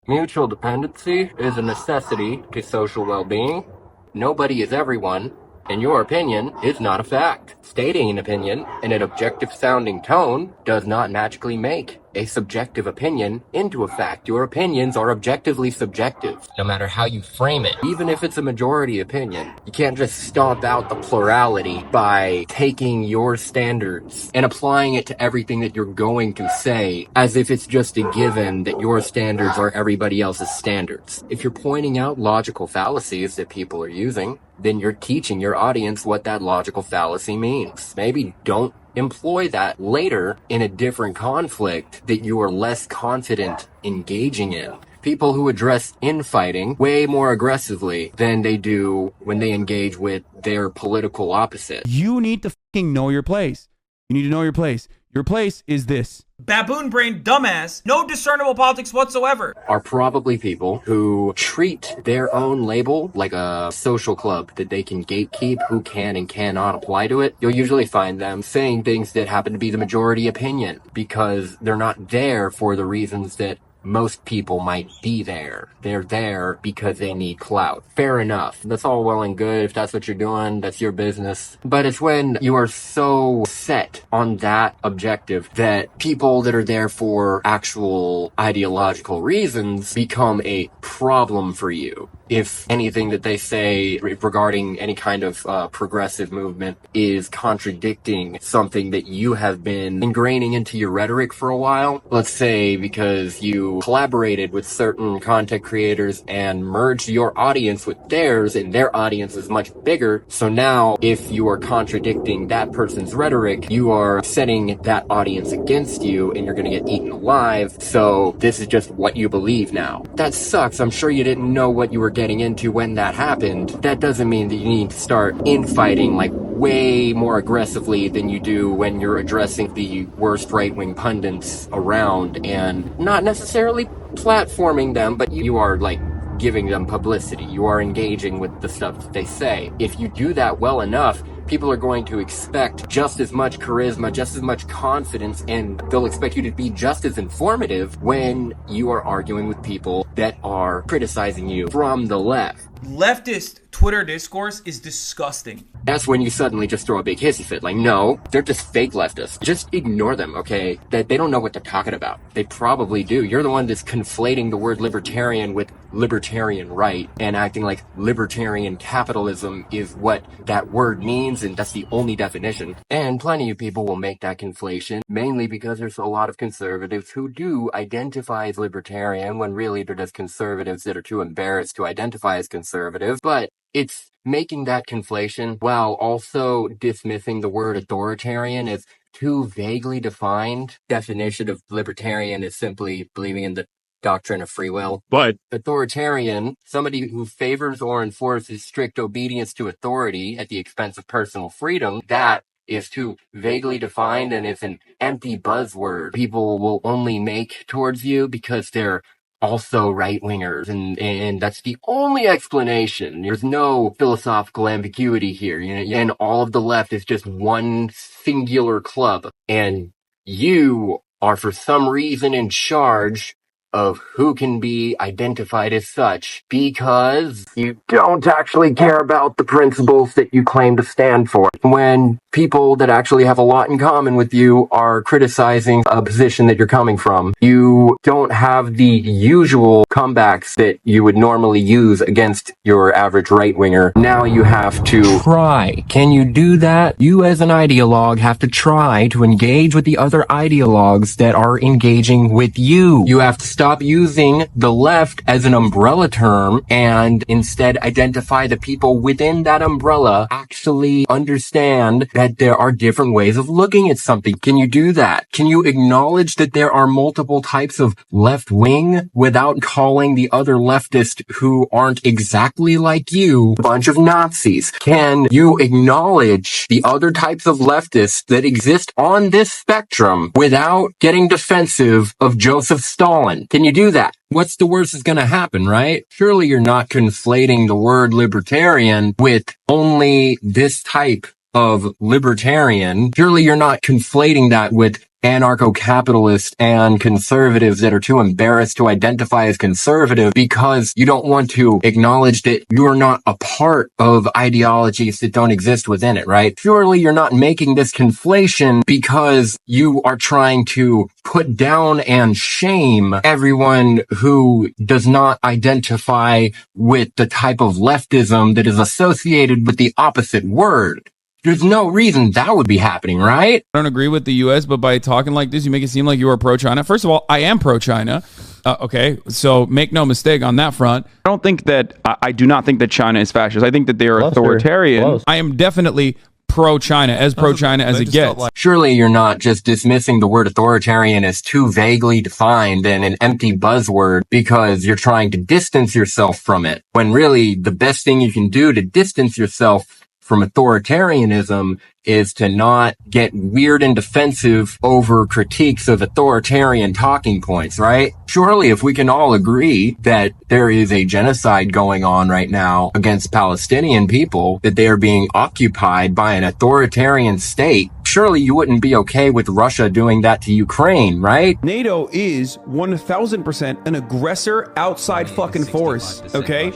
Mutual dependency is a necessity to social well-being. Nobody is everyone, and your opinion is not a fact. Stating an opinion in an objective-sounding tone does not magically make a subjective opinion into a fact. Your opinions are objectively subjective, no matter how you frame it. Even if it's a majority opinion, you can't just stomp out the plurality by taking your standards and applying it to everything that you're going to say as if it's just a given that your standards are everybody else's standards. If you're pointing out logical fallacies that people are using, then you're teaching your audience what that logical fallacy means. Maybe don't employ that later in a different conflict that you are less confident engaging in. People who address infighting way more aggressively than they do when they engage with their political opposite. You need to fucking know your place. You need to know your place. Your place is this. Baboon brain dumbass, no discernible politics whatsoever. Are probably people who treat their own label like a social club that they can gatekeep who can and cannot apply to it. You'll usually find them saying things that happen to be the majority opinion because they're not there for the reasons that most people might be there. They're there because they need clout. Fair enough. That's all well and good. If that's what you're doing, that's your business. But it's when you are so set on that objective that people that are there for actual ideological reasons become a problem for you. If anything that they say regarding any kind of progressive movement is contradicting something that you have been ingraining into your rhetoric for a while, let's say because you collaborated with certain content creators and merged your audience with theirs, and their audience is much bigger, so now if you are contradicting that person's rhetoric, you are setting that audience against you and you're going to get eaten alive, so this is just what you believe now. That sucks. I'm sure you didn't know what you were getting into when that happened. That doesn't mean that you need to start infighting like way more aggressively than you do when you're addressing the worst right-wing pundits around and not necessarily platforming them, but you are like giving them publicity. You are engaging with the stuff that they say. If you do that well enough, people are going to expect just as much charisma, just as much confidence, and they'll expect you to be just as informative when you are arguing with people that are criticizing you from the left. Leftist Twitter discourse is disgusting. That's when you suddenly just throw a big hissy fit. Like, no, they're just fake leftists. Just ignore them, okay? That they don't know what they're talking about. They probably do. You're the one that's conflating the word libertarian with libertarian right and acting like libertarian capitalism is what that word means, and that's the only definition. And plenty of people will make that conflation, mainly because there's a lot of conservatives who do identify as libertarian when really they're just conservatives that are too embarrassed to identify as conservative. But it's making that conflation while also dismissing the word authoritarian as too vaguely defined. Definition of libertarian is simply believing in the doctrine of free will. But authoritarian, somebody who favors or enforces strict obedience to authority at the expense of personal freedom, that is too vaguely defined and is an empty buzzword people will only make towards you because they're also right-wingers, and that's the only explanation. There's no philosophical ambiguity here, and all of the left is just one singular club, and you are for some reason in charge of who can be identified as such because you don't actually care about the principles that you claim to stand for. When people that actually have a lot in common with you are criticizing a position that you're coming from, you don't have the usual comebacks that you would normally use against your average right-winger. Now you have to try. Can you do that? You as an ideologue have to try to engage with the other ideologues that are engaging with you. You have to stop using the left as an umbrella term and instead identify the people within that umbrella, actually understand that there are different ways of looking at something. Can you do that? Can you acknowledge that there are multiple types of left wing without calling the other leftists who aren't exactly like you a bunch of Nazis? Can you acknowledge the other types of leftists that exist on this spectrum without getting defensive of Joseph Stalin? Can you do that? What's the worst that's going to happen, right? Surely you're not conflating the word libertarian with only this type of libertarian. Surely you're not conflating that with anarcho-capitalists and conservatives that are too embarrassed to identify as conservative because you don't want to acknowledge that you're not a part of ideologies that don't exist within it, right? Surely you're not making this conflation because you are trying to put down and shame everyone who does not identify with the type of leftism that is associated with the opposite word. There's no reason that would be happening, right? I don't agree with the U.S., but by talking like this, you make it seem like you are pro-China. First of all, I am pro-China. Okay, so make no mistake on that front. I don't think that I do not think that China is fascist. I think that they are authoritarian. I am definitely pro-China, as pro-China as it gets. Surely you're not just dismissing the word authoritarian as too vaguely defined and an empty buzzword because you're trying to distance yourself from it, when really the best thing you can do to distance yourself from authoritarianism is to not get weird and defensive over critiques of authoritarian talking points, right? Surely if we can all agree that there is a genocide going on right now against Palestinian people, that they are being occupied by an authoritarian state, surely you wouldn't be okay with Russia doing that to Ukraine, right? NATO is 1000% an aggressor outside fucking force, okay?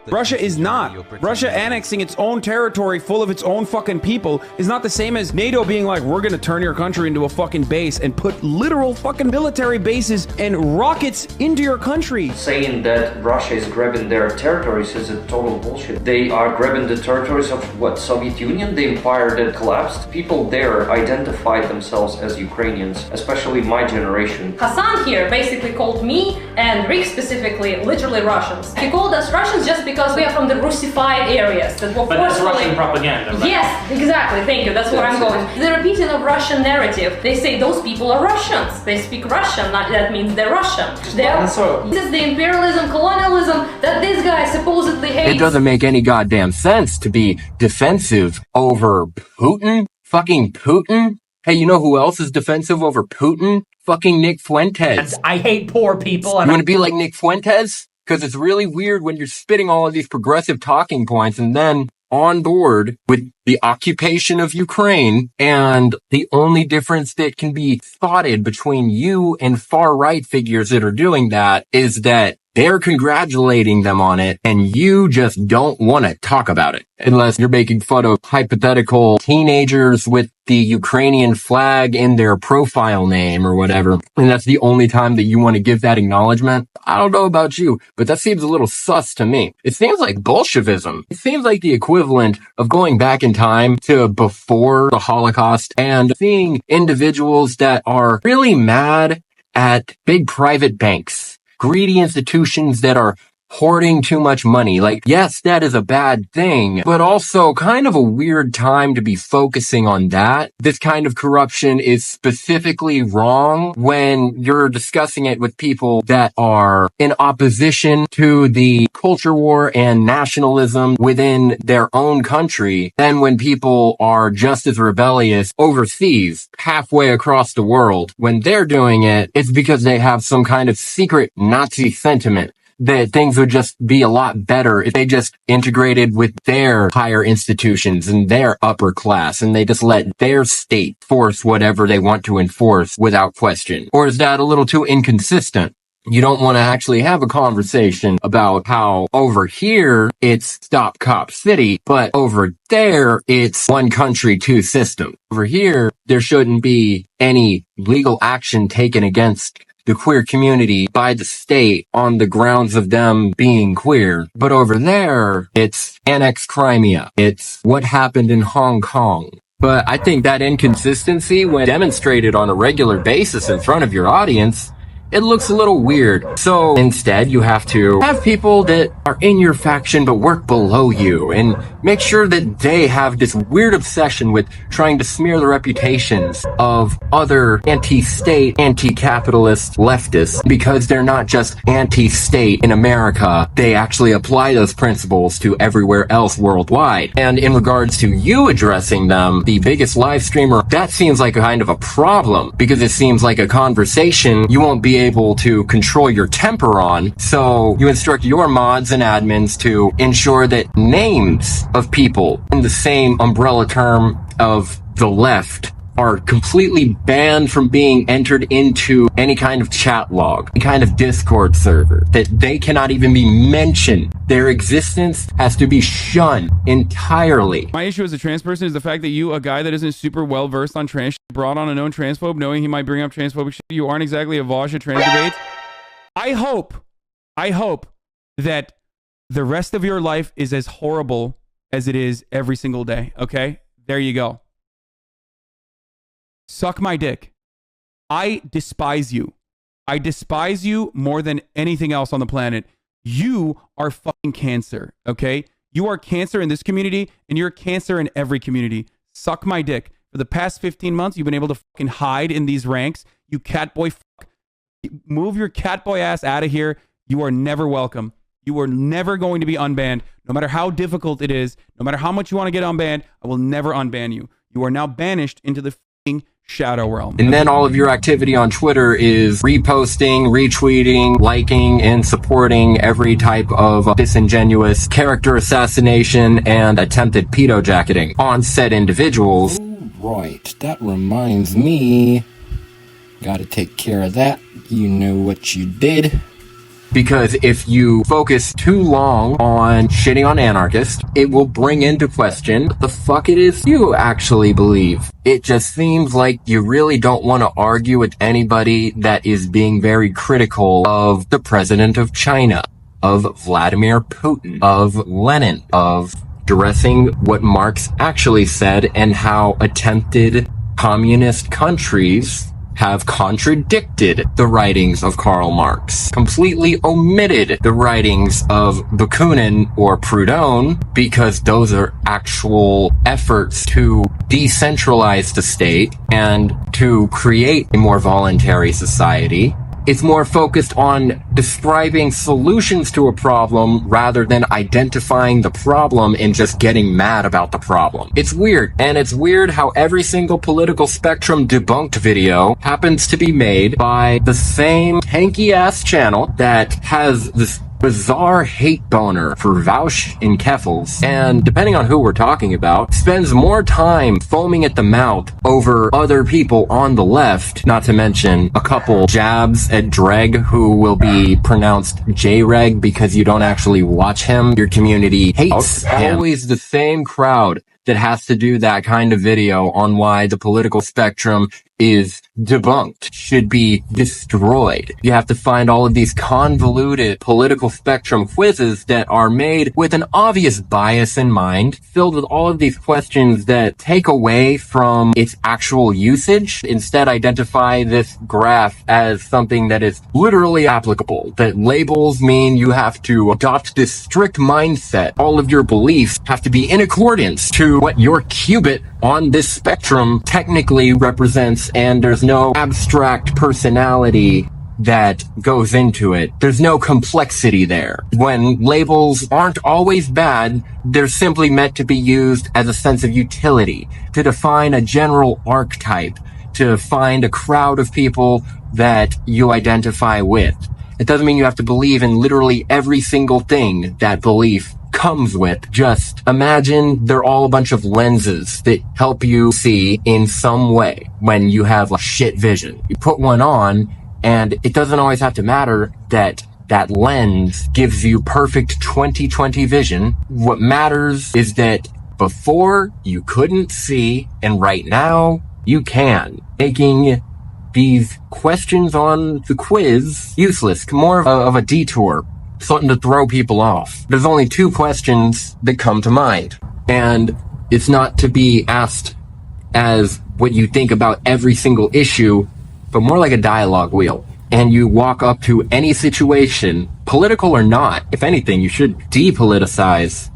Russia is not. Russia annexing its own territory full of its own fucking people is not the same as NATO being like, we're gonna turn your country into a fucking base and put literal fucking military bases and rockets into your country. Saying that Russia is grabbing their territories is a total bullshit. They are grabbing the territories of what, Soviet Union, the empire that collapsed. People there identified themselves as Ukrainians, especially my generation. Hasan here basically called me and Rick specifically literally Russians. He called us Russians just because we are from the Russified areas that were But that's Russian propaganda, right? Yes, exactly, thank you, that's where I'm going. The repeating of Russian narrative, they say those people are Russians, they speak Russian, that means they're Russian. This is the imperialism, colonialism that this guy supposedly hates. It doesn't make any goddamn sense to be defensive over Putin? Fucking Putin? Hey, you know who else is defensive over Putin? Fucking Nick Fuentes. I hate poor people. You want to be like Nick Fuentes? Because it's really weird when you're spitting all of these progressive talking points and then on board with the occupation of Ukraine, and the only difference that can be spotted between you and far-right figures that are doing that is that they're congratulating them on it, and you just don't want to talk about it. Unless you're making fun of hypothetical teenagers with the Ukrainian flag in their profile name or whatever. And that's the only time that you want to give that acknowledgement. I don't know about you, but that seems a little sus to me. It seems like Bolshevism. It seems like the equivalent of going back in time to before the Holocaust and seeing individuals that are really mad at big private banks, greedy institutions that are hoarding too much money. Like, yes, that is a bad thing, but also kind of a weird time to be focusing on that. This kind of corruption is specifically wrong when you're discussing it with people that are in opposition to the culture war and nationalism within their own country than when people are just as rebellious overseas, halfway across the world. When they're doing it, it's because they have some kind of secret Nazi sentiment that things would just be a lot better if they just integrated with their higher institutions and their upper class and they just let their state force whatever they want to enforce without question. Or is that a little too inconsistent? You don't want to actually have a conversation about how over here it's Stop Cop City, but over there it's one country, two systems. Over here, there shouldn't be any legal action taken against the queer community by the state on the grounds of them being queer. But over there, it's Annex Crimea. It's what happened in Hong Kong. But I think that inconsistency, when demonstrated on a regular basis in front of your audience, it looks a little weird. So instead, you have to have people that are in your faction but work below you and make sure that they have this weird obsession with trying to smear the reputations of other anti-state, anti-capitalist leftists because they're not just anti-state in America. They actually apply those principles to everywhere else worldwide. And in regards to you addressing them, the biggest live streamer, that seems like a kind of a problem because it seems like a conversation you won't be able to control your temper on. So you instruct your mods and admins to ensure that names of people in the same umbrella term of the left are completely banned from being entered into any kind of chat log, any kind of Discord server, that they cannot even be mentioned. Their existence has to be shunned entirely. My issue as a trans person is the fact that you, a guy that isn't super well versed on trans shit, brought on a known transphobe knowing he might bring up transphobic shit. You aren't exactly a Vosh at trans debates. I hope that the rest of your life is as horrible as it is every single day. Okay? There you go. Suck my dick. I despise you. I despise you more than anything else on the planet. You are fucking cancer, okay? You are cancer in this community, and you're cancer in every community. Suck my dick. For the past 15 months, you've been able to fucking hide in these ranks. You catboy fuck. Move your catboy ass out of here. You are never welcome. You are never going to be unbanned. No matter how difficult it is, no matter how much you want to get unbanned, I will never unban you. You are now banished into the fucking shadow realm. And then all of your activity on Twitter is reposting, retweeting, liking, and supporting every type of disingenuous character assassination and attempted pedo jacketing on said individuals. Right, that reminds me. Gotta take care of that. You know what you did. Because if you focus too long on shitting on anarchists, it will bring into question what the fuck it is you actually believe. It just seems like you really don't want to argue with anybody that is being very critical of the president of China, of Vladimir Putin, of Lenin, of addressing what Marx actually said and how attempted communist countries have contradicted the writings of Karl Marx, completely omitted the writings of Bakunin or Proudhon, because those are actual efforts to decentralize the state and to create a more voluntary society. It's more focused on describing solutions to a problem rather than identifying the problem and just getting mad about the problem. It's weird. And it's weird how every single political spectrum debunked video happens to be made by the same tanky-ass channel that has this bizarre hate boner for Vaush and Keffels, and depending on who we're talking about, spends more time foaming at the mouth over other people on the left, not to mention a couple jabs at Dreg, who will be pronounced J-Reg because you don't actually watch him. Your community hates him. Always the same crowd that has to do that kind of video on why the political spectrum is debunked, should be destroyed. You have to find all of these convoluted political spectrum quizzes that are made with an obvious bias in mind, filled with all of these questions that take away from its actual usage. Instead, identify this graph as something that is literally applicable, that labels mean you have to adopt this strict mindset. All of your beliefs have to be in accordance to what your qubit on this spectrum technically represents, and there's no abstract personality that goes into it. There's no complexity there. When labels aren't always bad, they're simply meant to be used as a sense of utility, to define a general archetype, to find a crowd of people that you identify with. It doesn't mean you have to believe in literally every single thing that belief comes with. Just imagine they're all a bunch of lenses that help you see in some way when you have a shit vision. You put one on, and it doesn't always have to matter that that lens gives you perfect 20/20 vision. What matters is that before you couldn't see, and right now you can, making these questions on the quiz useless, more of a detour, something to throw people off. There's only two questions that come to mind, and it's not to be asked as what you think about every single issue, but more like a dialogue wheel. And you walk up to any situation, political or not. If anything, you should depoliticize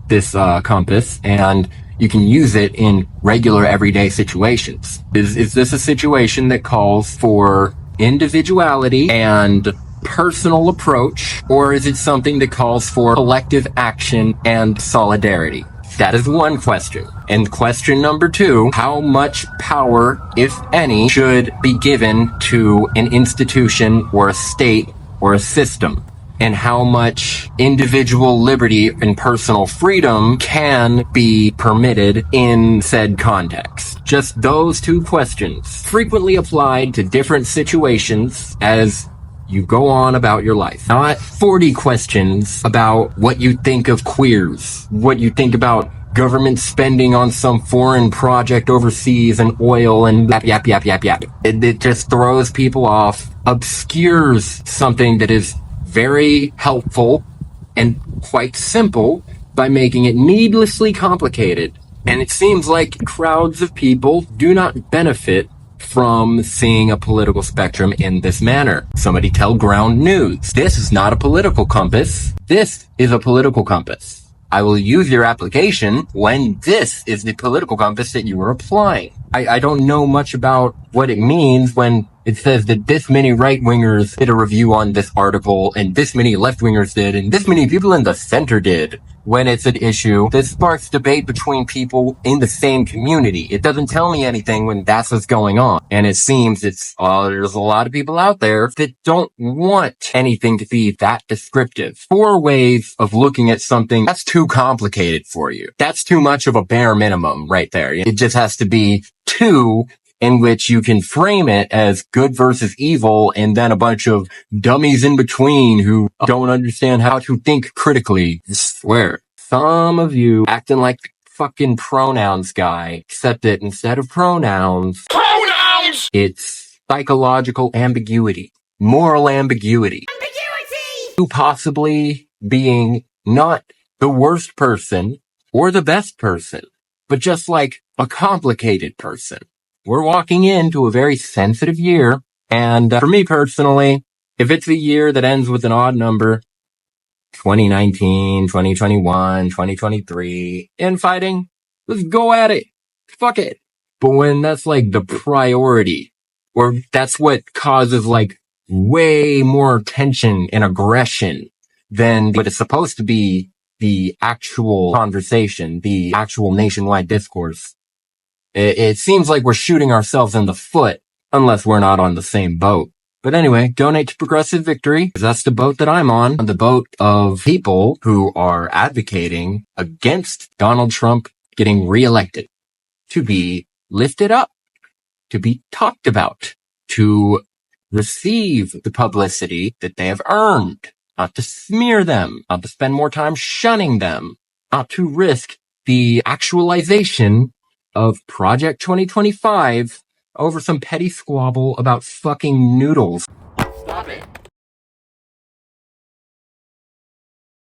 this compass, and you can use it in regular everyday situations. Is this a situation that calls for individuality and personal approach, or is it something that calls for collective action and solidarity? That is one question. And question number two, how much power, if any, should be given to an institution or a state or a system? and how much individual liberty and personal freedom can be permitted in said context. Just those two questions, frequently applied to different situations as you go on about your life. Not 40 questions about what you think of queers, what you think about government spending on some foreign project overseas and oil and yap. It just throws people off, obscures something that is very helpful and quite simple by making it needlessly complicated. And it seems like crowds of people do not benefit from seeing a political spectrum in this manner. Somebody tell Ground News, this is not a political compass. This is a political compass. I will use your application when this is the political compass that you are applying. I don't know much about what it means when it says that this many right-wingers did a review on this article and this many left-wingers did and this many people in the center did, when it's an issue that sparks debate between people in the same community. It doesn't tell me anything when that's what's going on. And it seems there's a lot of people out there that don't want anything to be that descriptive. 4 ways of looking at something, that's too complicated for you. That's too much of a bare minimum right there. It just has to be 2 in which you can frame it as good versus evil, and then a bunch of dummies in between who don't understand how to think critically. I swear, some of you acting like the fucking pronouns guy, except that instead of pronouns, it's psychological ambiguity, moral ambiguity. You possibly being not the worst person or the best person, but just like a complicated person. We're walking into a very sensitive year, and for me personally, if it's a year that ends with an odd number, 2019, 2021, 2023, infighting, let's go at it. Fuck it. But when that's like the priority, or that's what causes like way more tension and aggression than what is supposed to be the actual conversation, the actual nationwide discourse, it seems like we're shooting ourselves in the foot unless we're not on the same boat. But anyway, donate to Progressive Victory, because that's the boat that I'm on the boat of people who are advocating against Donald Trump getting reelected, to be lifted up, to be talked about, to receive the publicity that they have earned, not to smear them, not to spend more time shunning them, not to risk the actualization of Project 2025 over some petty squabble about fucking noodles. Stop it.